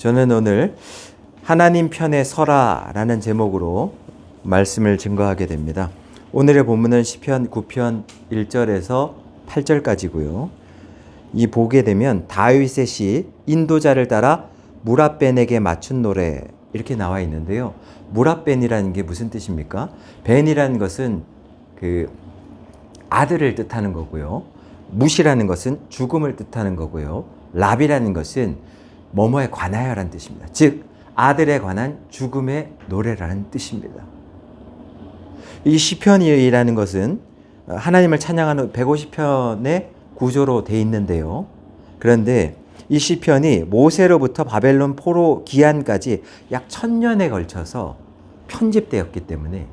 저는 오늘 하나님 편에 서라라는 제목으로 말씀을 증거하게 됩니다. 오늘의 본문은 시편 9편 1절에서 8절까지고요. 이 보게 되면 다윗의 시 인도자를 따라 무라벤에게 맞춘 노래 이렇게 나와 있는데요. 무라벤이라는 게 무슨 뜻입니까? 벤이라는 것은 그 아들을 뜻하는 거고요. 뭇이라는 것은 죽음을 뜻하는 거고요. 랍이라는 것은 뭐뭐에 관하여라는 뜻입니다. 즉 아들에 관한 죽음의 노래라는 뜻입니다. 이 시편이라는 것은 하나님을 찬양하는 150편의 구조로 되어 있는데요. 그런데 이 시편이 모세로부터 바벨론 포로 기한까지 약 1000년에 걸쳐서 편집되었기 때문에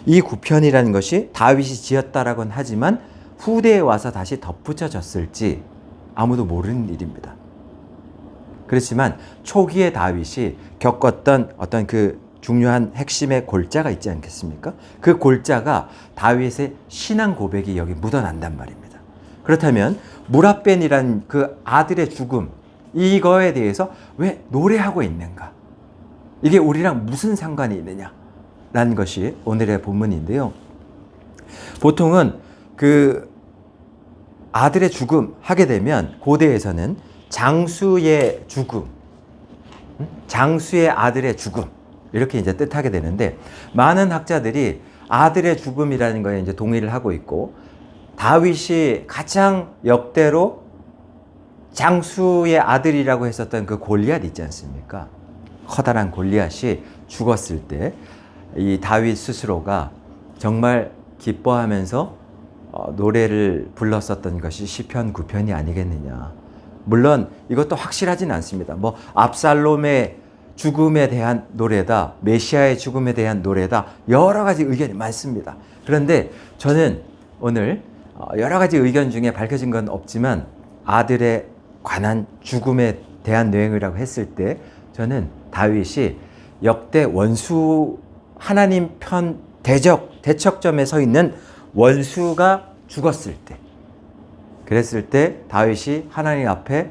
이 9편이라는 것이 다윗이 지었다라고는 하지만 후대에 와서 다시 덧붙여졌을지 아무도 모르는 일입니다. 그렇지만 초기에 다윗이 겪었던 어떤 그 중요한 핵심의 골자가 있지 않겠습니까? 그 골자가 다윗의 신앙 고백이 여기 묻어난단 말입니다. 그렇다면 무라벤이란 그 아들의 죽음, 이거에 대해서 왜 노래하고 있는가? 이게 우리랑 무슨 상관이 있느냐라는 것이 오늘의 본문인데요. 보통은 그 아들의 죽음 하게 되면 고대에서는 장수의 죽음, 장수의 아들의 죽음 이렇게 이제 뜻하게 되는데 많은 학자들이 아들의 죽음이라는 거에 이제 동의를 하고 있고 다윗이 가장 역대로 장수의 아들이라고 했었던 그 골리앗 있지 않습니까? 커다란 골리앗이 죽었을 때 이 다윗 스스로가 정말 기뻐하면서 노래를 불렀었던 것이 시편 9편이 아니겠느냐. 물론 이것도 확실하진 않습니다. 뭐 압살롬의 죽음에 대한 노래다, 메시아의 죽음에 대한 노래다, 여러 가지 의견이 많습니다. 그런데 저는 오늘 여러 가지 의견 중에 밝혀진 건 없지만 아들에 관한 죽음에 대한 내용이라고 했을 때 저는 다윗이 역대 원수 하나님 편 대척점에 서 있는 원수가 죽었을 때, 그랬을 때 다윗이 하나님 앞에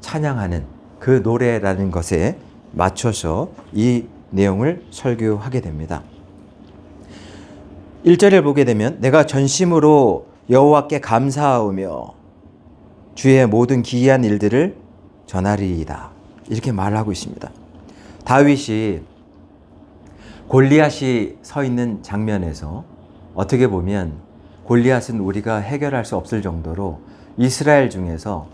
찬양하는 그 노래라는 것에 맞춰서 이 내용을 설교하게 됩니다. 1절을 보게 되면 내가 전심으로 여호와께 감사하오며 주의 모든 기이한 일들을 전하리이다. 이렇게 말하고 있습니다. 다윗이 골리앗이 서 있는 장면에서 어떻게 보면 골리앗은 우리가 해결할 수 없을 정도로 이스라엘 중에서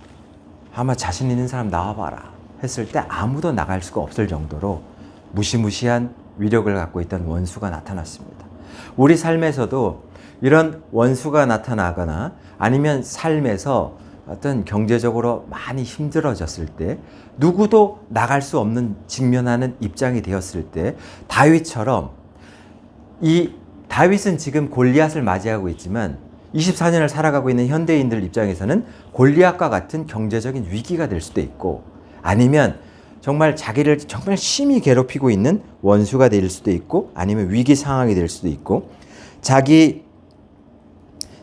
아마 자신 있는 사람 나와봐라 했을 때 아무도 나갈 수가 없을 정도로 무시무시한 위력을 갖고 있던 원수가 나타났습니다. 우리 삶에서도 이런 원수가 나타나거나 아니면 삶에서 어떤 경제적으로 많이 힘들어졌을 때 누구도 나갈 수 없는 직면하는 입장이 되었을 때 다윗처럼 이 다윗은 지금 골리앗을 맞이하고 있지만 24년을 살아가고 있는 현대인들 입장에서는 골리앗과 같은 경제적인 위기가 될 수도 있고 아니면 정말 자기를 정말 심히 괴롭히고 있는 원수가 될 수도 있고 아니면 위기 상황이 될 수도 있고 자기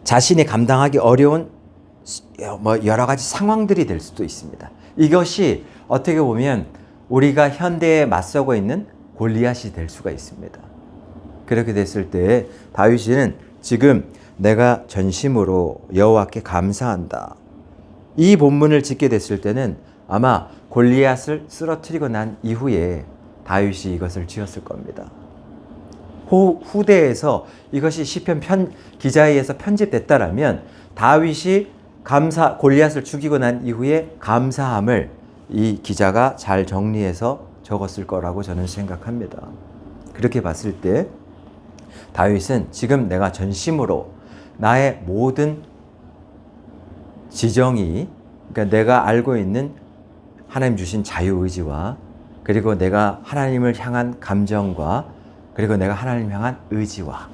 자신이 감당하기 어려운 여러 가지 상황들이 될 수도 있습니다. 이것이 어떻게 보면 우리가 현대에 맞서고 있는 골리앗이 될 수가 있습니다. 그렇게 됐을 때 다윗은 지금 내가 전심으로 여호와께 감사한다. 이 본문을 짓게 됐을 때는 아마 골리앗을 쓰러뜨리고 난 이후에 다윗이 이것을 지었을 겁니다. 후대에서 이것이 시편 기자에 의해서 편집됐다라면 다윗이 골리앗을 죽이고 난 이후에 감사함을 이 기자가 잘 정리해서 적었을 거라고 저는 생각합니다. 그렇게 봤을 때 다윗은 지금 내가 전심으로 나의 모든 지정이 그러니까 내가 알고 있는 하나님 주신 자유의지와 그리고 내가 하나님을 향한 감정과 그리고 내가 하나님 향한 의지와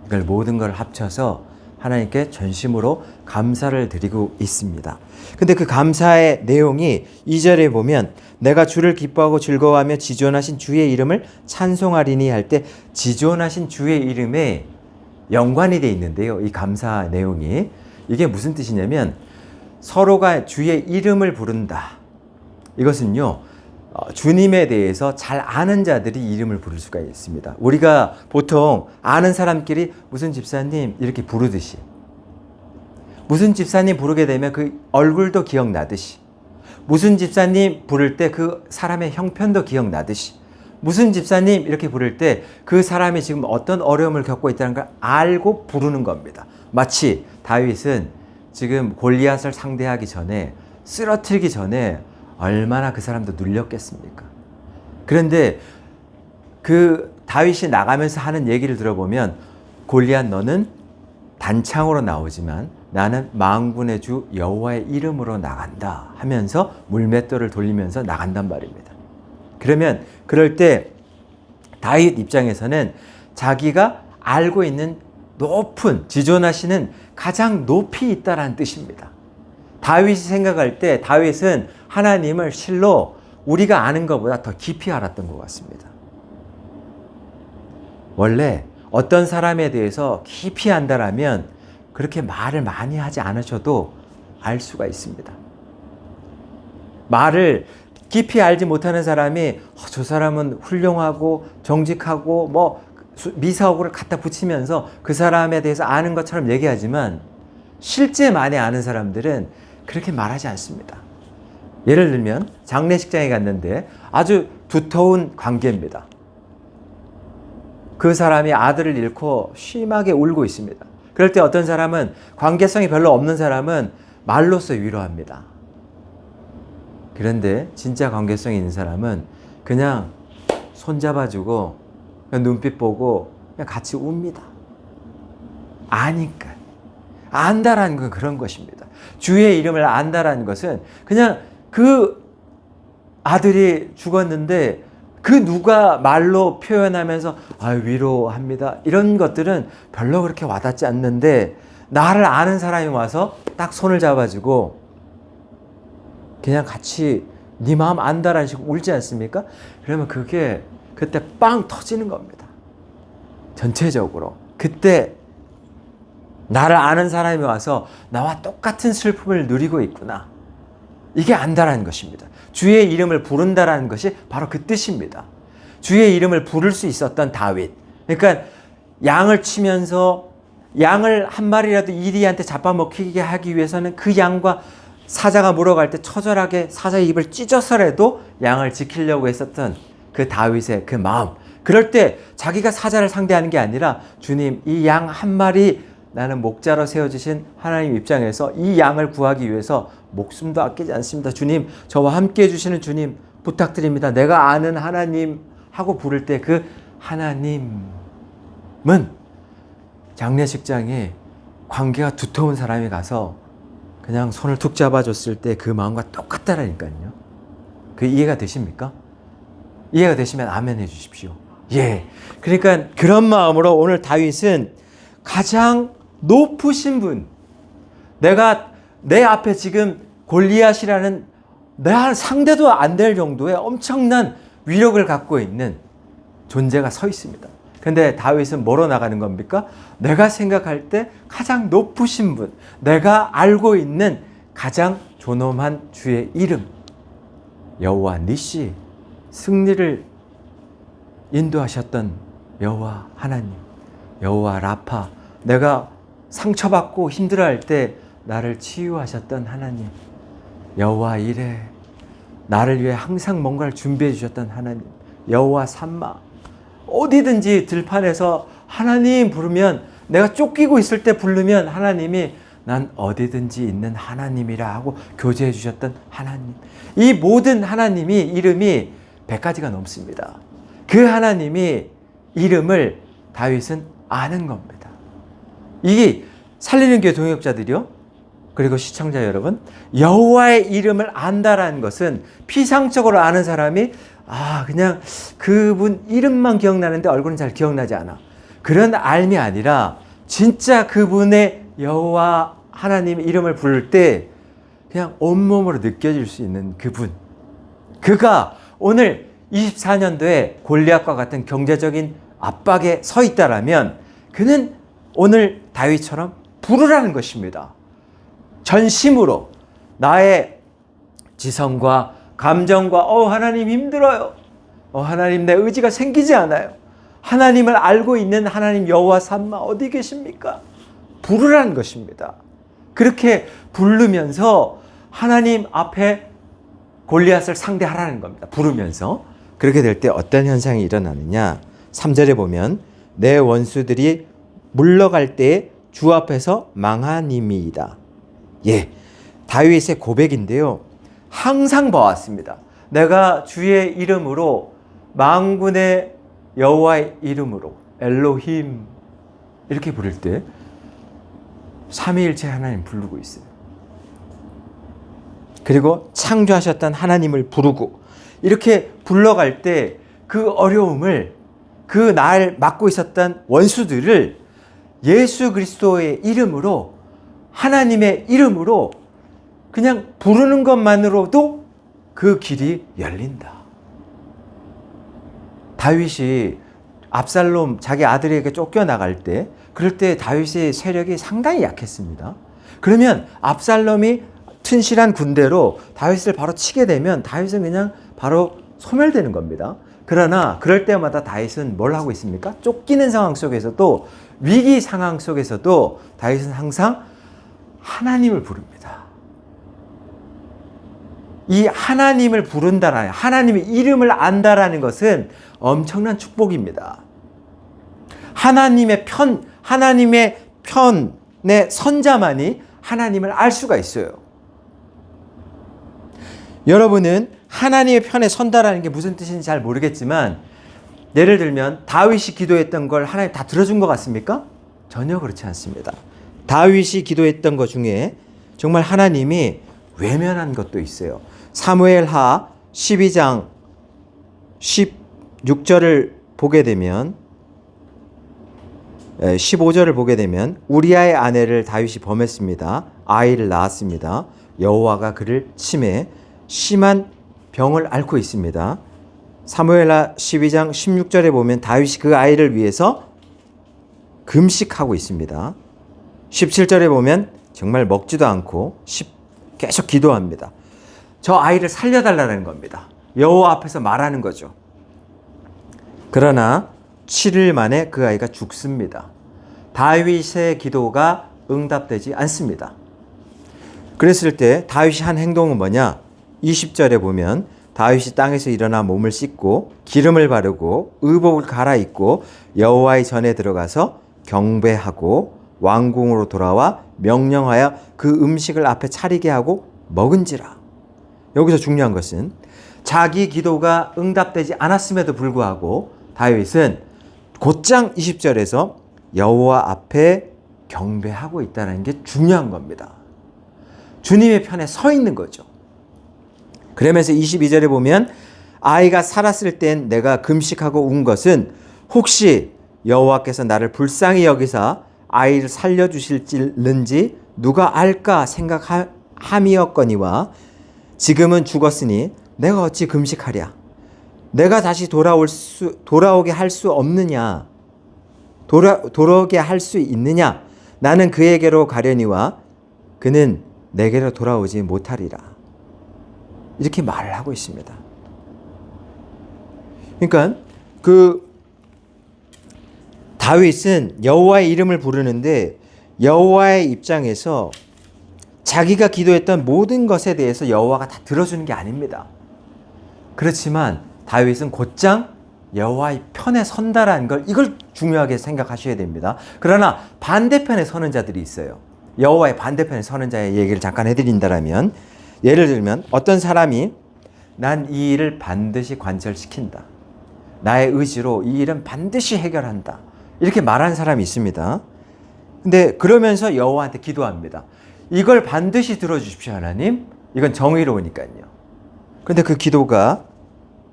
이걸 모든 걸 합쳐서 하나님께 전심으로 감사를 드리고 있습니다. 근데 그 감사의 내용이 2절에 보면 내가 주를 기뻐하고 즐거워하며 지존하신 주의 이름을 찬송하리니 할 때 지존하신 주의 이름에 연관이 되어 있는데요. 이 감사 내용이 이게 무슨 뜻이냐면 서로가 주의 이름을 부른다. 이것은요 주님에 대해서 잘 아는 자들이 이름을 부를 수가 있습니다. 우리가 보통 아는 사람끼리 무슨 집사님 이렇게 부르듯이, 무슨 집사님 부르게 되면 그 얼굴도 기억나듯이, 무슨 집사님 부를 때 그 사람의 형편도 기억나듯이, 무슨 집사님 이렇게 부를 때 그 사람이 지금 어떤 어려움을 겪고 있다는 걸 알고 부르는 겁니다. 마치 다윗은 지금 골리앗을 상대하기 전에, 쓰러뜨리기 전에 얼마나 그 사람도 눌렸겠습니까? 그런데 그 다윗이 나가면서 하는 얘기를 들어보면, 골리앗 너는 단창으로 나오지만 나는 만군의 주 여호와의 이름으로 나간다 하면서 물맷돌을 돌리면서 나간단 말입니다. 그러면 그럴 때 다윗 입장에서는 자기가 알고 있는 높은, 지존하시는 가장 높이 있다라는 뜻입니다. 다윗이 생각할 때 다윗은 하나님을 실로 우리가 아는 것보다 더 깊이 알았던 것 같습니다. 원래 어떤 사람에 대해서 깊이 안다라면 그렇게 말을 많이 하지 않으셔도 알 수가 있습니다. 말을 깊이 알지 못하는 사람이 저 사람은 훌륭하고 정직하고 뭐 미사오구를 갖다 붙이면서 그 사람에 대해서 아는 것처럼 얘기하지만, 실제 많이 아는 사람들은 그렇게 말하지 않습니다. 예를 들면 장례식장에 갔는데 아주 두터운 관계입니다. 그 사람이 아들을 잃고 심하게 울고 있습니다. 그럴 때 어떤 사람은, 관계성이 별로 없는 사람은 말로써 위로합니다. 그런데 진짜 관계성이 있는 사람은 그냥 손잡아주고 그냥 눈빛 보고 그냥 같이 웁니다. 아니까. 안다라는 건 그런 것입니다. 주의 이름을 안다라는 것은 그냥 그 아들이 죽었는데 그 누가 말로 표현하면서 위로합니다, 이런 것들은 별로 그렇게 와닿지 않는데, 나를 아는 사람이 와서 딱 손을 잡아주고 그냥 같이 네 마음 안다라는 식으로 울지 않습니까? 그러면 그게 그때 빵 터지는 겁니다. 전체적으로. 그때 나를 아는 사람이 와서 나와 똑같은 슬픔을 누리고 있구나, 이게 안다라는 것입니다. 주의 이름을 부른다라는 것이 바로 그 뜻입니다. 주의 이름을 부를 수 있었던 다윗. 그러니까 양을 치면서 양을 한 마리라도 이리한테 잡아먹히게 하기 위해서는 그 양과 사자가 물어갈 때 처절하게 사자의 입을 찢어서라도 양을 지키려고 했었던 그 다윗의 그 마음. 그럴 때 자기가 사자를 상대하는 게 아니라, 주님, 이 양 한 마리 나는 목자로 세워주신 하나님 입장에서 이 양을 구하기 위해서 목숨도 아끼지 않습니다. 주님, 저와 함께 해주시는 주님 부탁드립니다. 내가 아는 하나님 하고 부를 때 그 하나님은 장례식장에 관계가 두터운 사람이 가서 그냥 손을 툭 잡아줬을 때 그 마음과 똑같다라니까요. 그 이해가 되십니까? 이해가 되시면 아멘 해주십시오. 예. 그러니까 그런 마음으로 오늘 다윗은 가장 높으신 분, 내가 내 앞에 지금 골리앗이라는 내 상대도 안 될 정도의 엄청난 위력을 갖고 있는 존재가 서 있습니다. 근데 다윗은 뭐로 나가는 겁니까? 내가 생각할 때 가장 높으신 분, 내가 알고 있는 가장 존엄한 주의 이름, 여호와 니시, 승리를 인도하셨던 여호와 하나님, 여호와 라파, 내가 상처받고 힘들어할 때 나를 치유하셨던 하나님, 여호와 이레, 나를 위해 항상 뭔가를 준비해 주셨던 하나님, 여호와 삼마. 어디든지 들판에서 하나님 부르면, 내가 쫓기고 있을 때 부르면 하나님이 난 어디든지 있는 하나님이라 하고 교제해 주셨던 하나님. 이 모든 하나님이 이름이 100가지가 넘습니다. 그 하나님이 이름을 다윗은 아는 겁니다. 이 살리는 교회 동역자들이요, 그리고 시청자 여러분, 여호와의 이름을 안다라는 것은 피상적으로 아는 사람이 그냥 그분 이름만 기억나는데 얼굴은 잘 기억나지 않아, 그런 알미 아니라 진짜 그분의 여호와 하나님의 이름을 부를 때 그냥 온몸으로 느껴질 수 있는 그분, 그가 오늘 24년도에 골리앗과 같은 경제적인 압박에 서 있다라면 그는 오늘 다윗처럼 부르라는 것입니다. 전심으로 나의 지성과 감정과 하나님 힘들어요. 하나님 내 의지가 생기지 않아요. 하나님을 알고 있는 하나님 여호와 삼마 어디 계십니까? 부르라는 것입니다. 그렇게 부르면서 하나님 앞에 골리앗을 상대하라는 겁니다. 부르면서. 그렇게 될 때 어떤 현상이 일어나느냐? 3절에 보면 내 원수들이 물러갈 때에 주 앞에서 망하님이이다. 예, 다윗의 고백인데요. 항상 봐왔습니다. 내가 주의 이름으로 만군의 여호와의 이름으로 엘로힘 이렇게 부를 때 삼위일체 하나님 부르고 있어요. 그리고 창조하셨던 하나님을 부르고 이렇게 불러갈 때 그 어려움을 그 날 맡고 있었던 원수들을 예수 그리스도의 이름으로 하나님의 이름으로 그냥 부르는 것만으로도 그 길이 열린다. 다윗이 압살롬 자기 아들에게 쫓겨나갈 때 그럴 때 다윗의 세력이 상당히 약했습니다. 그러면 압살롬이 튼실한 군대로 다윗을 바로 치게 되면 다윗은 그냥 바로 소멸되는 겁니다. 그러나 그럴 때마다 다윗은 뭘 하고 있습니까? 쫓기는 상황 속에서도 위기 상황 속에서도 다윗은 항상 하나님을 부릅니다. 이 하나님을 부른다라는 하나님의 이름을 안다라는 것은 엄청난 축복입니다. 하나님의 편의 선자만이 하나님을 알 수가 있어요. 여러분은 하나님의 편에 선다라는 게 무슨 뜻인지 잘 모르겠지만 예를 들면 다윗이 기도했던 걸 하나님 다 들어준 것 같습니까? 전혀 그렇지 않습니다. 다윗이 기도했던 것 중에 정말 하나님이 외면한 것도 있어요. 사무엘하 12장 16절을 보게 되면 15절을 보게 되면 우리아의 아내를 다윗이 범했습니다. 아이를 낳았습니다. 여호와가 그를 치매 심한 병을 앓고 있습니다. 사무엘하 12장 16절에 보면 다윗이 그 아이를 위해서 금식하고 있습니다. 17절에 보면 정말 먹지도 않고 계속 기도합니다. 저 아이를 살려달라는 겁니다. 여호와 앞에서 말하는 거죠. 그러나 7일 만에 그 아이가 죽습니다. 다윗의 기도가 응답되지 않습니다. 그랬을 때 다윗이 한 행동은 뭐냐? 20절에 보면 다윗이 땅에서 일어나 몸을 씻고 기름을 바르고 의복을 갈아입고 여호와의 전에 들어가서 경배하고 왕궁으로 돌아와 명령하여 그 음식을 앞에 차리게 하고 먹은지라. 여기서 중요한 것은 자기 기도가 응답되지 않았음에도 불구하고 다윗은 곧장 20절에서 여호와 앞에 경배하고 있다는 게 중요한 겁니다. 주님의 편에 서 있는 거죠. 그러면서 22절에 보면 아이가 살았을 땐 내가 금식하고 운 것은 혹시 여호와께서 나를 불쌍히 여기사 아이를 살려주실는지 누가 알까 생각함이었거니와 지금은 죽었으니 내가 어찌 금식하랴. 내가 다시 돌아오게 할 수 없느냐. 돌아오게 할 수 있느냐. 나는 그에게로 가려니와 그는 내게로 돌아오지 못하리라. 이렇게 말을 하고 있습니다. 그러니까 다윗은 여호와의 이름을 부르는데 여호와의 입장에서 자기가 기도했던 모든 것에 대해서 여호와가 다 들어주는 게 아닙니다. 그렇지만 다윗은 곧장 여호와의 편에 선다라는 걸 이걸 중요하게 생각하셔야 됩니다. 그러나 반대편에 서는 자들이 있어요. 여호와의 반대편에 서는 자의 얘기를 잠깐 해드린다라면 예를 들면 어떤 사람이 난 이 일을 반드시 관철시킨다. 나의 의지로 이 일은 반드시 해결한다. 이렇게 말하는 사람이 있습니다. 근데 그러면서 여호와한테 기도합니다. 이걸 반드시 들어주십시오 하나님. 이건 정의로우니까요. 그런데 그 기도가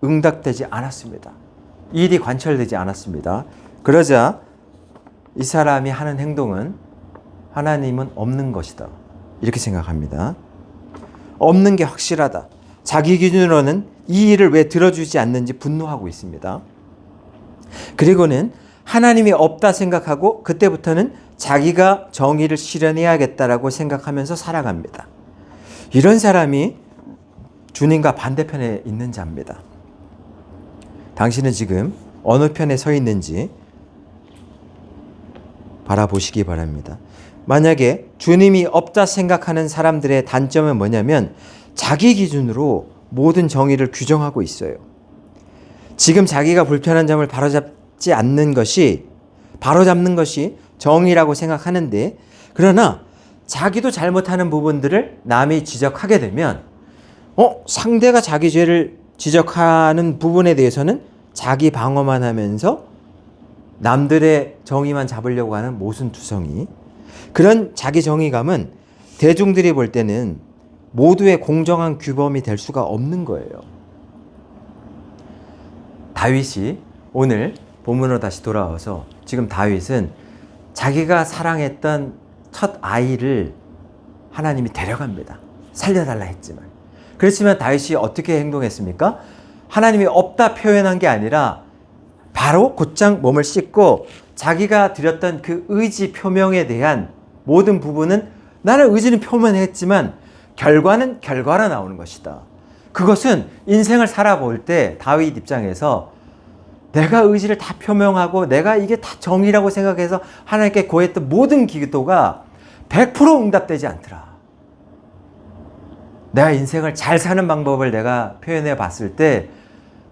응답되지 않았습니다. 이 일이 관철되지 않았습니다. 그러자 이 사람이 하는 행동은 하나님은 없는 것이다. 이렇게 생각합니다. 없는 게 확실하다. 자기 기준으로는 이 일을 왜 들어주지 않는지 분노하고 있습니다. 그리고는 하나님이 없다 생각하고 그때부터는 자기가 정의를 실현해야겠다라고 생각하면서 살아갑니다. 이런 사람이 주님과 반대편에 있는 자입니다. 당신은 지금 어느 편에 서 있는지 바라보시기 바랍니다. 만약에 주님이 없다 생각하는 사람들의 단점은 뭐냐면 자기 기준으로 모든 정의를 규정하고 있어요. 지금 자기가 불편한 점을 바로잡는 것이 정의라고 생각하는데, 그러나 자기도 잘못하는 부분들을 남이 지적하게 되면 상대가 자기 죄를 지적하는 부분에 대해서는 자기 방어만 하면서 남들의 정의만 잡으려고 하는 모순투성이, 그런 자기 정의감은 대중들이 볼 때는 모두의 공정한 규범이 될 수가 없는 거예요. 다윗이 오늘 본문으로 다시 돌아와서, 지금 다윗은 자기가 사랑했던 첫 아이를 하나님이 데려갑니다. 살려달라 했지만. 그렇지만 다윗이 어떻게 행동했습니까? 하나님이 없다 표현한 게 아니라 바로 곧장 몸을 씻고 자기가 드렸던 그 의지 표명에 대한 모든 부분은, 나는 의지는 표명했지만 결과는 결과로 나오는 것이다. 그것은 인생을 살아볼 때 다윗 입장에서 내가 의지를 다 표명하고 내가 이게 다 정의라고 생각해서 하나님께 구했던 모든 기도가 100% 응답되지 않더라. 내가 인생을 잘 사는 방법을 내가 표현해 봤을 때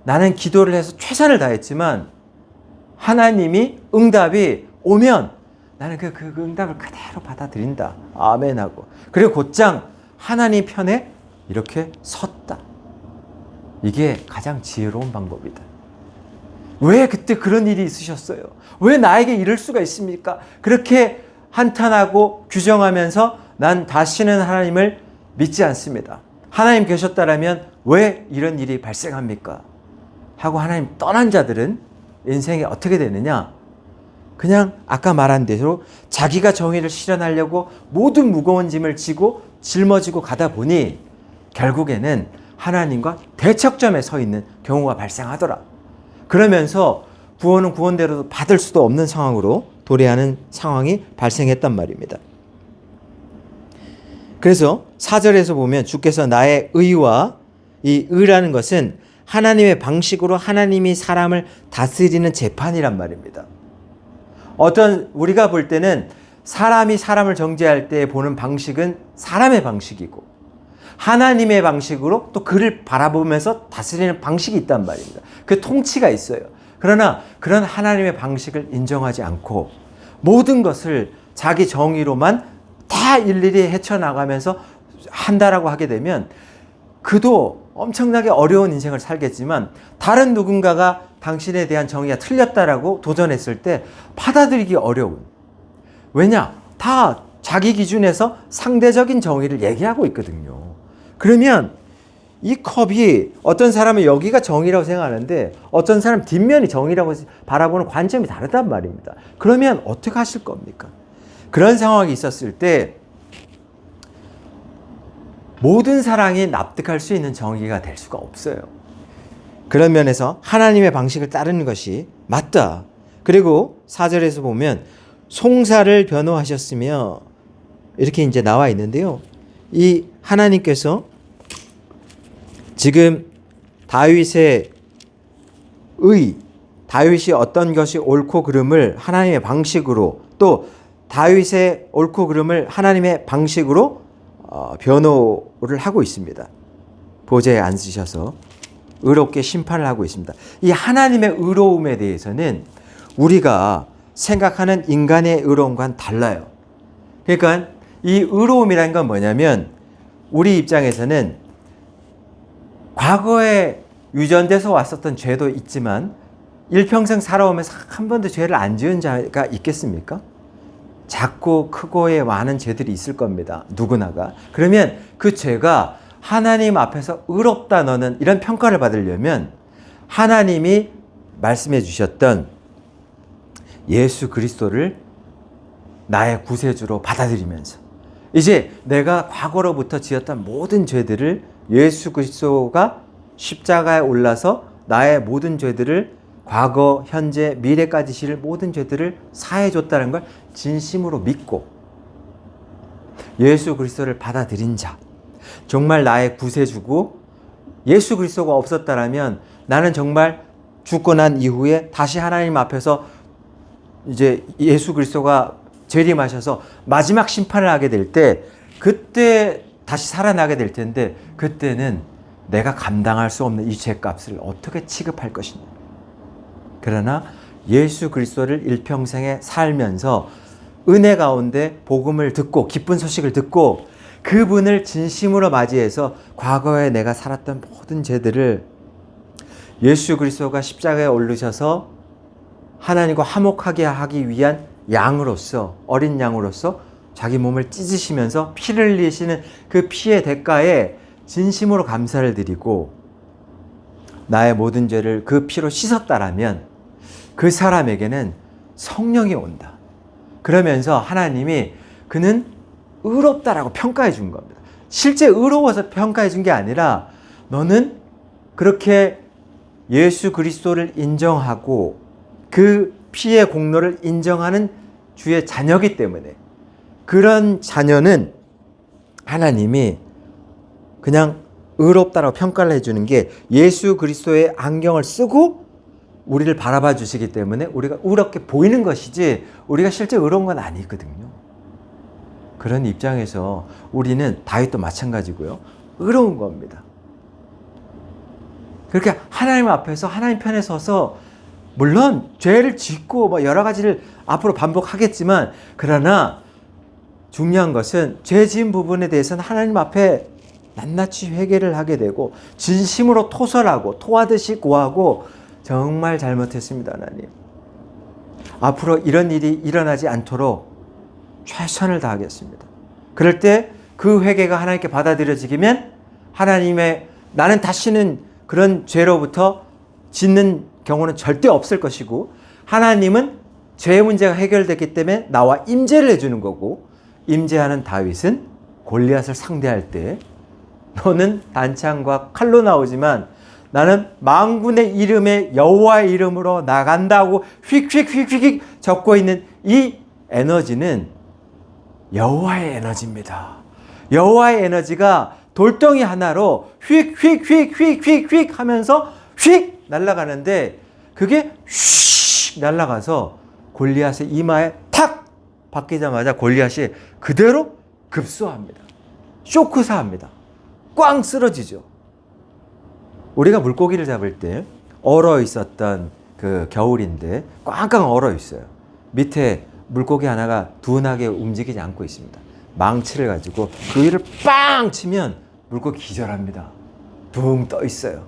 나는 기도를 해서 최선을 다했지만 하나님이 응답이 오면 나는 그 응답을 그대로 받아들인다. 아멘하고. 그리고 곧장 하나님 편에 이렇게 섰다. 이게 가장 지혜로운 방법이다. 왜 그때 그런 일이 있으셨어요? 왜 나에게 이럴 수가 있습니까? 그렇게 한탄하고 규정하면서 난 다시는 하나님을 믿지 않습니다. 하나님 계셨다라면 왜 이런 일이 발생합니까? 하고 하나님 떠난 자들은 인생에 어떻게 되느냐? 그냥 아까 말한 대로 자기가 정의를 실현하려고 모든 무거운 짐을 지고 짊어지고 가다 보니 결국에는 하나님과 대척점에 서 있는 경우가 발생하더라. 그러면서 구원은 구원대로 받을 수도 없는 상황으로 도래하는 상황이 발생했단 말입니다. 그래서 4절에서 보면 주께서 나의 의와, 이 의라는 것은 하나님의 방식으로 하나님이 사람을 다스리는 재판이란 말입니다. 우리가 볼 때는 사람이 사람을 정죄할 때 보는 방식은 사람의 방식이고 하나님의 방식으로 또 그를 바라보면서 다스리는 방식이 있단 말입니다. 그 통치가 있어요. 그러나 그런 하나님의 방식을 인정하지 않고 모든 것을 자기 정의로만 다 일일이 헤쳐나가면서 한다라고 하게 되면 그도 엄청나게 어려운 인생을 살겠지만 다른 누군가가 당신에 대한 정의가 틀렸다라고 도전했을 때 받아들이기 어려운. 왜냐? 다 자기 기준에서 상대적인 정의를 얘기하고 있거든요. 그러면 이 컵이 어떤 사람은 여기가 정의라고 생각하는데 어떤 사람은 뒷면이 정의라고 바라보는 관점이 다르단 말입니다. 그러면 어떻게 하실 겁니까? 그런 상황이 있었을 때 모든 사랑이 납득할 수 있는 정의가 될 수가 없어요. 그런 면에서 하나님의 방식을 따르는 것이 맞다. 그리고 4절에서 보면 송사를 변호하셨으며 이렇게 이제 나와 있는데요. 이 하나님께서 지금 다윗이 어떤 것이 옳고 그름을 하나님의 방식으로, 또 다윗의 옳고 그름을 하나님의 방식으로 변호를 하고 있습니다. 보좌에 앉으셔서 의롭게 심판을 하고 있습니다. 이 하나님의 의로움에 대해서는 우리가 생각하는 인간의 의로움과는 달라요. 그러니까 이 의로움이라는 건 뭐냐면 우리 입장에서는 과거에 유전돼서 왔었던 죄도 있지만 일평생 살아오면서 한 번도 죄를 안 지은 자가 있겠습니까? 작고 크고의 많은 죄들이 있을 겁니다. 누구나가. 그러면 그 죄가 하나님 앞에서 의롭다 너는 이런 평가를 받으려면 하나님이 말씀해 주셨던 예수 그리스도를 나의 구세주로 받아들이면서 이제 내가 과거로부터 지었던 모든 죄들을 예수 그리스도가 십자가에 올라서 나의 모든 죄들을 과거, 현재, 미래까지 실 모든 죄들을 사해 줬다는 걸 진심으로 믿고 예수 그리스도를 받아들인 자, 정말 나의 구세주고 예수 그리스도가 없었다라면 나는 정말 죽고 난 이후에 다시 하나님 앞에서 이제 예수 그리스도가 재림하셔서 마지막 심판을 하게 될 때 그때 다시 살아나게 될 텐데 그때는 내가 감당할 수 없는 이 죄값을 어떻게 취급할 것이냐. 그러나 예수 그리스도를 일평생에 살면서 은혜 가운데 복음을 듣고 기쁜 소식을 듣고 그분을 진심으로 맞이해서 과거에 내가 살았던 모든 죄들을 예수 그리스도가 십자가에 오르셔서 하나님과 화목하게 하기 위한 양으로서, 어린 양으로서 자기 몸을 찢으시면서 피를 흘리시는 그 피의 대가에 진심으로 감사를 드리고 나의 모든 죄를 그 피로 씻었다라면 그 사람에게는 성령이 온다. 그러면서 하나님이 그는 의롭다라고 평가해 준 겁니다. 실제 의로워서 평가해 준 게 아니라 너는 그렇게 예수 그리스도를 인정하고 그 피의 공로를 인정하는 주의 자녀이기 때문에 그런 자녀는 하나님이 그냥 의롭다라고 평가를 해주는 게 예수 그리스도의 안경을 쓰고 우리를 바라봐 주시기 때문에 우리가 의롭게 보이는 것이지 우리가 실제 의로운 건 아니거든요. 그런 입장에서 우리는 다윗도 마찬가지고요. 의로운 겁니다. 그렇게 하나님 앞에서 하나님 편에 서서 물론 죄를 짓고 뭐 여러 가지를 앞으로 반복하겠지만 그러나 중요한 것은 죄 지은 부분에 대해서는 하나님 앞에 낱낱이 회개를 하게 되고 진심으로 토설하고 토하듯이 고하고 정말 잘못했습니다 하나님. 앞으로 이런 일이 일어나지 않도록 최선을 다하겠습니다. 그럴 때 그 회개가 하나님께 받아들여지면 하나님의 나는 다시는 그런 죄로부터 짓는 경우는 절대 없을 것이고 하나님은 죄 문제가 해결됐기 때문에 나와 임재를 해주는 거고 임재하는 다윗은 골리앗을 상대할 때 너는 단창과 칼로 나오지만 나는 만군의 이름에 여호와의 이름으로 나간다고 휙휙휙휙 적고 있는 이 에너지는 여호와의 에너지입니다. 여호와의 에너지가 돌덩이 하나로 휙휙휙휙휙휙 하면서 휙 날아가는데 그게 휙 날아가서 골리앗의 이마에 탁 박히자마자 골리앗이 그대로 급소합니다. 쇼크사합니다. 꽝 쓰러지죠. 우리가 물고기를 잡을 때 얼어 있었던 그 겨울인데 꽝꽝 얼어 있어요. 밑에 물고기 하나가 둔하게 움직이지 않고 있습니다. 망치를 가지고 그 위를 빵 치면 물고기 기절합니다. 둥 떠 있어요.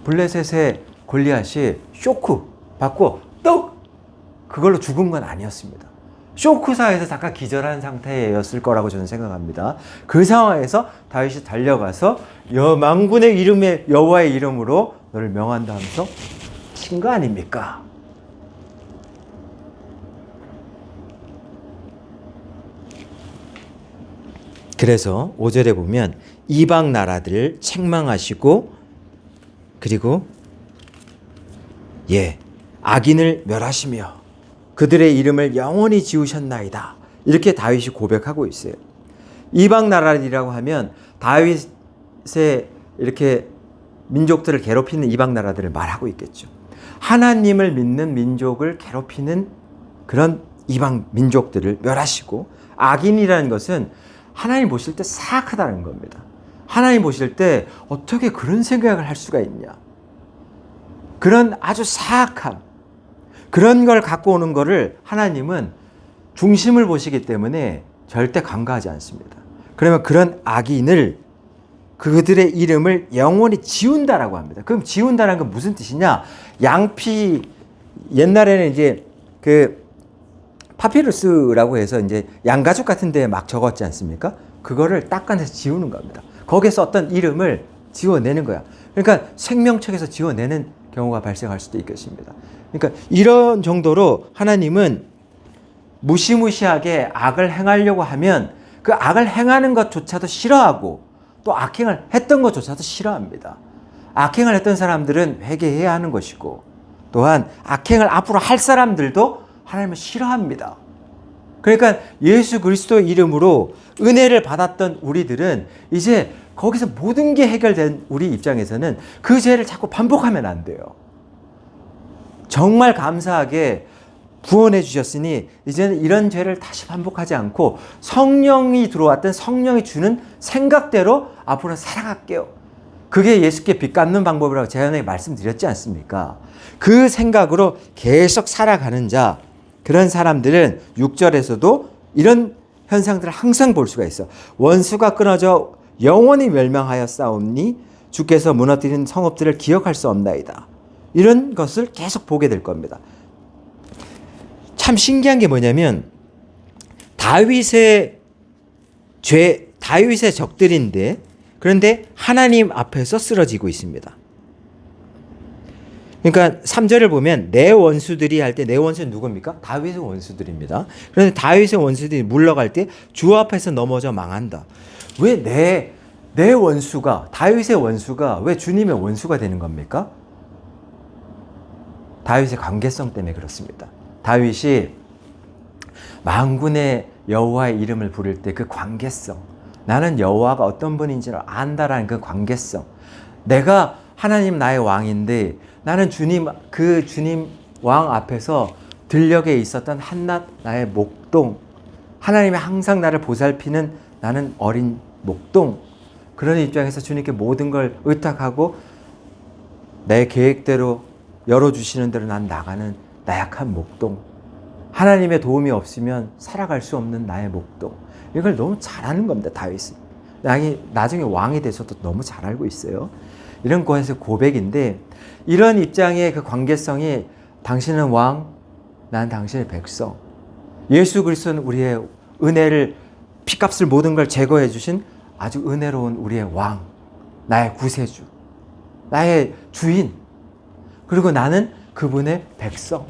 블레셋의 골리앗이 쇼크 받고 떡 그걸로 죽은 건 아니었습니다. 쇼크사에서 잠깐 기절한 상태였을 거라고 저는 생각합니다. 그 상황에서 다윗이 달려가서 만군의 이름에 여호와의 이름으로 너를 명한다 하면서 친 거 아닙니까? 그래서 5절에 보면 이방 나라들을 책망하시고 그리고 악인을 멸하시며 그들의 이름을 영원히 지우셨나이다. 이렇게 다윗이 고백하고 있어요. 이방 나라들이라고 하면 다윗의 이렇게 민족들을 괴롭히는 이방 나라들을 말하고 있겠죠. 하나님을 믿는 민족을 괴롭히는 그런 이방 민족들을 멸하시고 악인이라는 것은 하나님 보실 때 사악하다는 겁니다. 하나님 보실 때 어떻게 그런 생각을 할 수가 있냐. 그런 아주 사악함, 그런 걸 갖고 오는 거를 하나님은 중심을 보시기 때문에 절대 간과하지 않습니다. 그러면 그런 악인을 그들의 이름을 영원히 지운다라고 합니다. 그럼 지운다는 건 무슨 뜻이냐? 양피 옛날에는 이제 그 파피루스라고 해서 이제 양가죽 같은 데에 막 적었지 않습니까? 그거를 닦아내서 지우는 겁니다. 거기서 어떤 이름을 지워내는 거야. 그러니까 생명책에서 지워내는 경우가 발생할 수도 있겠습니다. 그러니까 이런 정도로 하나님은 무시무시하게 악을 행하려고 하면 그 악을 행하는 것조차도 싫어하고 또 악행을 했던 것조차도 싫어합니다. 악행을 했던 사람들은 회개해야 하는 것이고 또한 악행을 앞으로 할 사람들도 하나님을 싫어합니다. 그러니까 예수 그리스도의 이름으로 은혜를 받았던 우리들은 이제 거기서 모든 게 해결된 우리 입장에서는 그 죄를 자꾸 반복하면 안 돼요. 정말 감사하게 구원해 주셨으니 이제는 이런 죄를 다시 반복하지 않고 성령이 들어왔던 성령이 주는 생각대로 앞으로 살아갈게요. 그게 예수께 빚 갚는 방법이라고 제가 말씀드렸지 않습니까? 그 생각으로 계속 살아가는 자, 그런 사람들은 6절에서도 이런 현상들을 항상 볼 수가 있어. 원수가 끊어져 영원히 멸망하여 싸움니 주께서 무너뜨린 성읍들을 기억할 수 없나이다. 이런 것을 계속 보게 될 겁니다. 참 신기한 게 뭐냐면 다윗의 적들인데 그런데 하나님 앞에서 쓰러지고 있습니다. 그러니까 3절을 보면 내 원수들이 할 때 내 원수는 누굽니까? 다윗의 원수들입니다. 그런데 다윗의 원수들이 물러갈 때 주 앞에서 넘어져 망한다. 왜 내 원수가, 다윗의 원수가 왜 주님의 원수가 되는 겁니까? 다윗의 관계성 때문에 그렇습니다. 다윗이 만군의 여호와의 이름을 부를 때 그 관계성, 나는 여호와가 어떤 분인지를 안다라는 그 관계성, 내가 하나님 나의 왕인데 나는 주님 왕 앞에서 들녘에 있었던 한낱 나의 목동, 하나님이 항상 나를 보살피는 나는 어린 목동, 그런 입장에서 주님께 모든 걸 의탁하고 내 계획대로 열어주시는 대로 난 나가는 나약한 목동, 하나님의 도움이 없으면 살아갈 수 없는 나의 목동, 이걸 너무 잘하는 겁니다. 다윗은 나중에 왕이 돼서도 너무 잘 알고 있어요. 이런 거에서 고백인데, 이런 입장의 그 관계성이 당신은 왕, 난 당신의 백성, 예수 그리스도는 우리의 은혜를, 피값을 모든 걸 제거해 주신 아주 은혜로운 우리의 왕, 나의 구세주, 나의 주인, 그리고 나는 그분의 백성.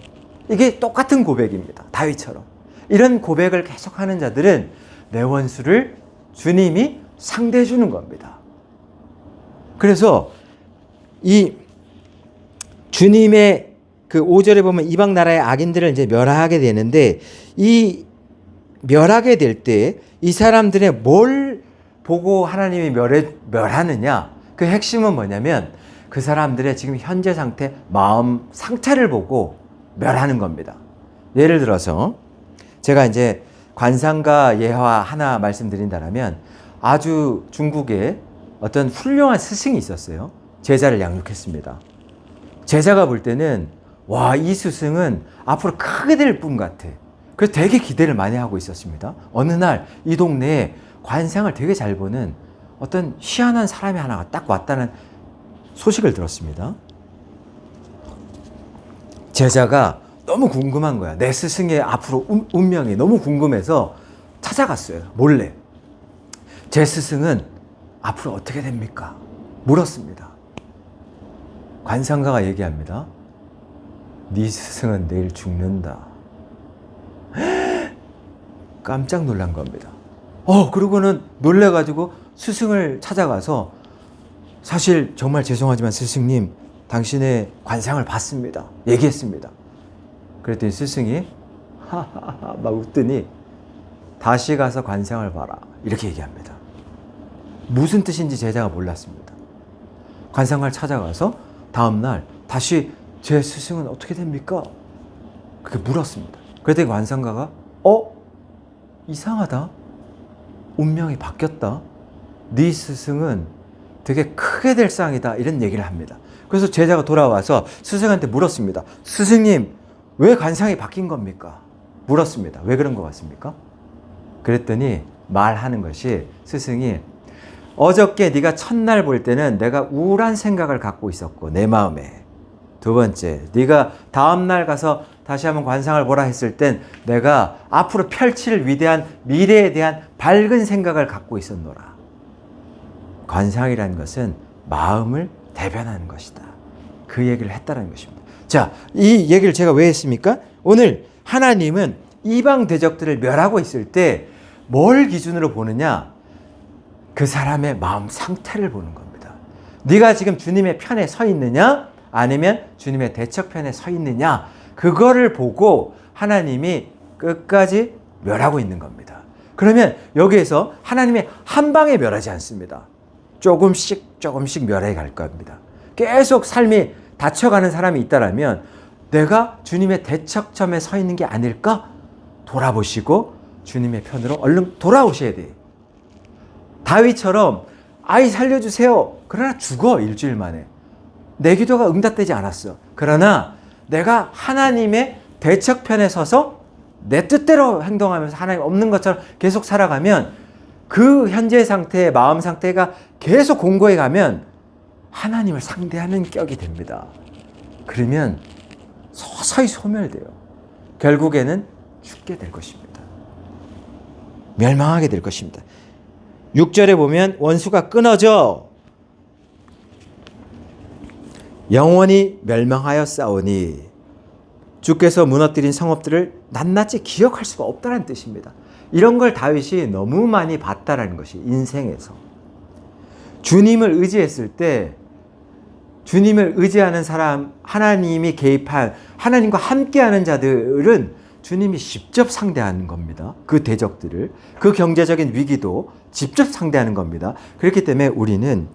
이게 똑같은 고백입니다. 다윗처럼. 이런 고백을 계속하는 자들은 내 원수를 주님이 상대해 주는 겁니다. 그래서 이 주님의 그 5절에 보면 이방 나라의 악인들을 이제 멸하게 되는데, 이 멸하게 될 때 이 사람들의 뭘 보고 하나님이 멸하느냐? 그 핵심은 뭐냐면 그 사람들의 지금 현재 상태, 마음 상태를 보고 멸하는 겁니다. 예를 들어서 제가 이제 관상가 예화 하나 말씀드린다면, 아주 중국에 어떤 훌륭한 스승이 있었어요. 제자를 양육했습니다. 제자가 볼 때는 와, 이 스승은 앞으로 크게 될 분 같아. 그래서 되게 기대를 많이 하고 있었습니다. 어느 날 이 동네에 관상을 되게 잘 보는 어떤 희한한 사람이 하나가 딱 왔다는 소식을 들었습니다. 제자가 너무 궁금한 거야. 내 스승의 앞으로 운명이 너무 궁금해서 찾아갔어요. 몰래. 제 스승은 앞으로 어떻게 됩니까? 물었습니다. 관상가가 얘기합니다. 네 스승은 내일 죽는다. 깜짝 놀란 겁니다. 그러고는 놀래가지고 스승을 찾아가서, 사실 정말 죄송하지만 스승님, 당신의 관상을 봤습니다. 얘기했습니다. 그랬더니 스승이 하하하 막 웃더니 다시 가서 관상을 봐라, 이렇게 얘기합니다. 무슨 뜻인지 제자가 몰랐습니다. 관상가를 찾아가서 다음날 다시 제 스승은 어떻게 됩니까? 그렇게 물었습니다. 그랬더니 관상가가 이상하다, 운명이 바뀌었다, 네 스승은 되게 크게 될 상이다, 이런 얘기를 합니다. 그래서 제자가 돌아와서 스승한테 물었습니다. 스승님, 왜 관상이 바뀐 겁니까? 물었습니다. 왜 그런 것 같습니까? 그랬더니 말하는 것이, 스승이 어저께 네가 첫날 볼 때는 내가 우울한 생각을 갖고 있었고 내 마음에, 두 번째, 네가 다음날 가서 다시 한번 관상을 보라 했을 땐 내가 앞으로 펼칠 위대한 미래에 대한 밝은 생각을 갖고 있었노라. 관상이라는 것은 마음을 대변하는 것이다. 그 얘기를 했다는 것입니다. 자, 이 얘기를 제가 왜 했습니까? 오늘 하나님은 이방 대적들을 멸하고 있을 때 뭘 기준으로 보느냐? 그 사람의 마음 상태를 보는 겁니다. 네가 지금 주님의 편에 서 있느냐? 아니면 주님의 대척편에 서 있느냐? 그거를 보고 하나님이 끝까지 멸하고 있는 겁니다. 그러면 여기에서 하나님이 한 방에 멸하지 않습니다. 조금씩 멸해 갈 겁니다. 계속 삶이 닫혀가는 사람이 있다라면 내가 주님의 대척점에 서 있는 게 아닐까? 돌아보시고 주님의 편으로 얼른 돌아오셔야 돼요. 다윗처럼 아이 살려주세요. 그러나 죽어 일주일 만에. 내 기도가 응답되지 않았어. 그러나 내가 하나님의 대척편에 서서 내 뜻대로 행동하면서 하나님 없는 것처럼 계속 살아가면 그 현재 상태의 마음 상태가 계속 공고해 가면 하나님을 상대하는 격이 됩니다. 그러면 서서히 소멸돼요. 결국에는 죽게 될 것입니다. 멸망하게 될 것입니다. 6절에 보면 원수가 끊어져 영원히 멸망하여 싸우니 주께서 무너뜨린 성읍들을 낱낱이 기억할 수가 없다는 뜻입니다. 이런 걸 다윗이 너무 많이 봤다라는 것이 인생에서. 주님을 의지했을 때 주님을 의지하는 사람, 하나님이 개입한 하나님과 함께하는 자들은 주님이 직접 상대하는 겁니다. 그 대적들을. 그 경제적인 위기도 직접 상대하는 겁니다. 그렇기 때문에 우리는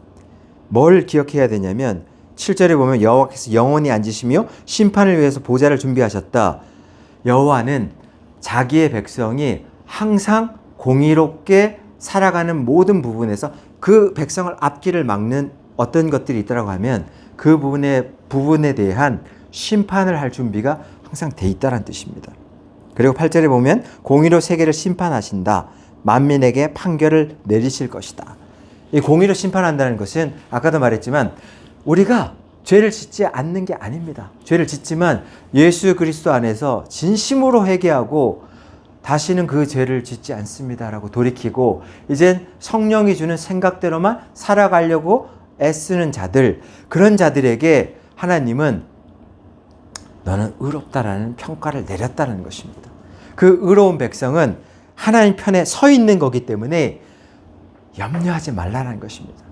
뭘 기억해야 되냐면 7절에 보면 여호와께서 영원히 앉으시며 심판을 위해서 보좌를 준비하셨다. 여호와는 자기의 백성이 항상 공의롭게 살아가는 모든 부분에서 그 백성을 앞길을 막는 어떤 것들이 있다고 하면 그 부분에 대한 심판을 할 준비가 항상 돼 있다는 뜻입니다. 그리고 8절에 보면 공의로 세계를 심판하신다. 만민에게 판결을 내리실 것이다. 이 공의로 심판한다는 것은 아까도 말했지만 우리가 죄를 짓지 않는 게 아닙니다. 죄를 짓지만 예수 그리스도 안에서 진심으로 회개하고 다시는 그 죄를 짓지 않습니다라고 돌이키고 이젠 성령이 주는 생각대로만 살아가려고 애쓰는 자들, 그런 자들에게 하나님은 너는 의롭다라는 평가를 내렸다는 것입니다. 그 의로운 백성은 하나님 편에 서 있는 거기 때문에 염려하지 말라는 것입니다.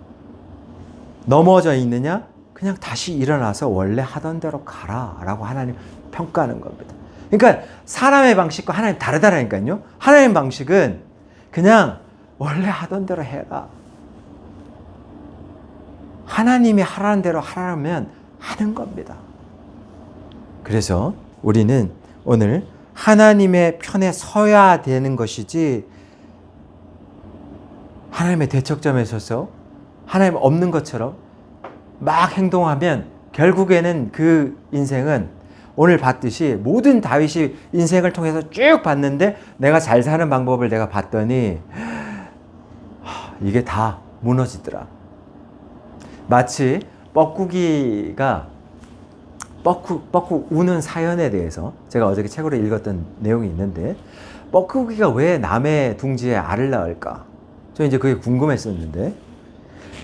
넘어져 있느냐? 그냥 다시 일어나서 원래 하던 대로 가라 라고 하나님 평가하는 겁니다. 그러니까 사람의 방식과 하나님 다르다라니까요. 하나님 방식은 그냥 원래 하던 대로 해라. 하나님이 하라는 대로 하라면 하는 겁니다. 그래서 우리는 오늘 하나님의 편에 서야 되는 것이지 하나님의 대척점에 서서 하나님 없는 것처럼 막 행동하면 결국에는 그 인생은 오늘 봤듯이 모든 다윗이 인생을 통해서 쭉 봤는데 내가 잘 사는 방법을 내가 봤더니 이게 다 무너지더라. 마치 뻐꾸기가 뻐꾸 우는 사연에 대해서 제가 어저께 책으로 읽었던 내용이 있는데 뻐꾸기가 왜 남의 둥지에 알을 낳을까? 저 이제 그게 궁금했었는데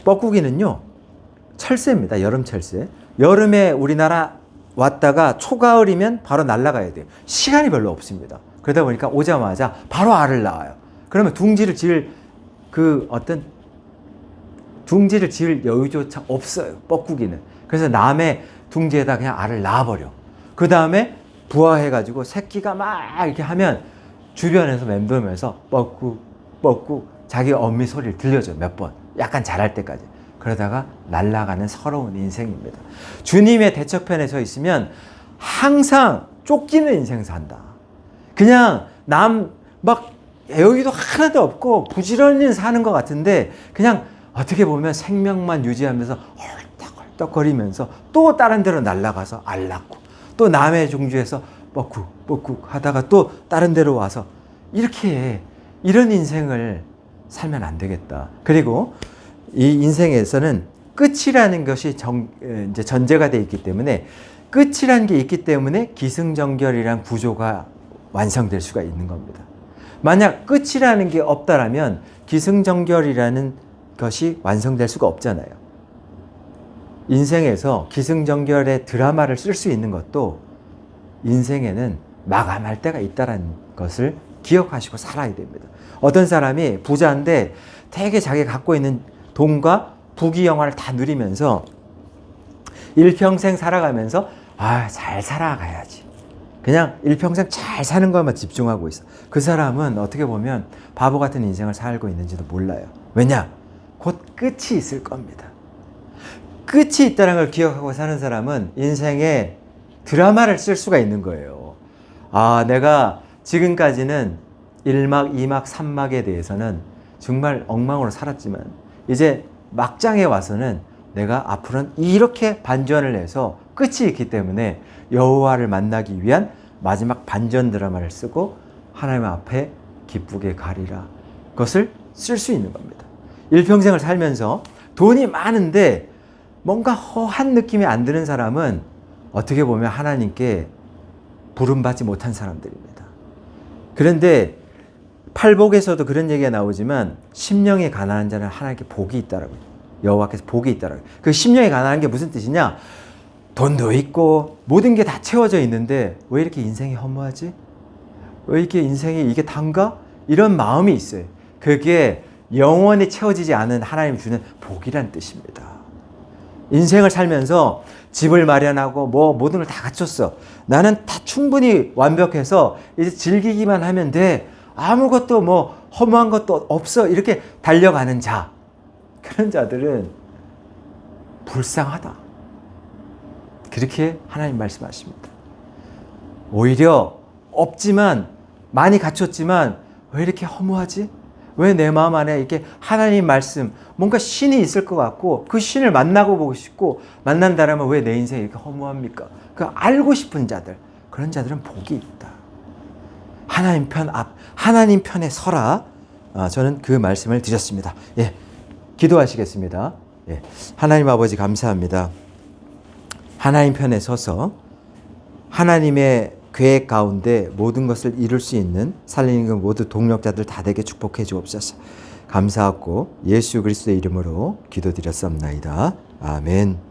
뻐꾸기는요 철새입니다. 여름 철새. 여름에 우리나라 왔다가 초가을이면 바로 날아가야 돼요. 시간이 별로 없습니다. 그러다 보니까 오자마자 바로 알을 낳아요. 그러면 둥지를 지을 둥지를 지을 여유조차 없어요. 뻐꾸기는. 그래서 남의 둥지에다 그냥 알을 낳아버려. 그 다음에 부화해가지고 새끼가 막 이렇게 하면 주변에서 맴돌면서 뻐꾸 자기 어미 소리를 들려줘요. 몇 번. 약간 잘할 때까지. 그러다가 날아가는 서러운 인생입니다. 주님의 대척편에 서 있으면 항상 쫓기는 인생 산다. 그냥 남 막 여유도 하나도 없고 부지런히 사는 것 같은데 그냥 어떻게 보면 생명만 유지하면서 헐떡헐떡거리면서 또 다른 데로 날아가서 알 낳고 또 남의 종주에서 뻐꾹 하다가 또 다른 데로 와서 이렇게 이런 인생을 살면 안 되겠다. 그리고 이 인생에서는 끝이라는 것이 이제 전제가 되어 있기 때문에 끝이라는 게 있기 때문에 기승전결이란 구조가 완성될 수가 있는 겁니다. 만약 끝이라는 게 없다라면 기승전결이라는 것이 완성될 수가 없잖아요. 인생에서 기승전결의 드라마를 쓸 수 있는 것도 인생에는 마감할 때가 있다는 것을 기억하시고 살아야 됩니다. 어떤 사람이 부자인데 되게 자기가 갖고 있는 돈과 부귀 영화를 다 누리면서 일평생 살아가면서 잘 살아가야지. 그냥 일평생 잘 사는 것만 집중하고 있어. 그 사람은 어떻게 보면 바보 같은 인생을 살고 있는지도 몰라요. 왜냐? 곧 끝이 있을 겁니다. 끝이 있다는 걸 기억하고 사는 사람은 인생에 드라마를 쓸 수가 있는 거예요. 아, 내가 지금까지는 1막, 2막, 3막에 대해서는 정말 엉망으로 살았지만 이제 막장에 와서는 내가 앞으로는 이렇게 반전을 해서 끝이 있기 때문에 여호와를 만나기 위한 마지막 반전 드라마를 쓰고 하나님 앞에 기쁘게 가리라. 그것을 쓸 수 있는 겁니다. 일평생을 살면서 돈이 많은데 뭔가 허한 느낌이 안 드는 사람은 어떻게 보면 하나님께 부름받지 못한 사람들입니다. 그런데 팔복에서도 그런 얘기가 나오지만 심령이 가난한 자는 하나님께 복이 있다라고요. 여호와께서 복이 있다라고요. 그 심령이 가난한 게 무슨 뜻이냐? 돈도 있고 모든 게 다 채워져 있는데 왜 이렇게 인생이 허무하지? 왜 이렇게 인생이 이게 단가? 이런 마음이 있어요. 그게 영원히 채워지지 않은 하나님이 주는 복이란 뜻입니다. 인생을 살면서 집을 마련하고 뭐 모든 걸 다 갖췄어. 나는 다 충분히 완벽해서 이제 즐기기만 하면 돼. 아무것도 뭐 허무한 것도 없어. 이렇게 달려가는 자. 그런 자들은 불쌍하다. 그렇게 하나님 말씀하십니다. 오히려 없지만 많이 갖췄지만 왜 이렇게 허무하지? 왜 내 마음 안에 이렇게 하나님 말씀 뭔가 신이 있을 것 같고 그 신을 만나고 보고 싶고 만난다라면 왜 내 인생이 이렇게 허무합니까? 그 알고 싶은 자들, 그런 자들은 복이 있다. 하나님 편에 서라. 저는 그 말씀을 드렸습니다. 예, 기도하시겠습니다. 예, 하나님 아버지 감사합니다. 하나님 편에 서서 하나님의 계획 가운데 모든 것을 이룰 수 있는 살리는 모두 동력자들 다 되게 축복해 주옵소서. 감사하고 예수 그리스도의 이름으로 기도드렸사옵나이다. 아멘.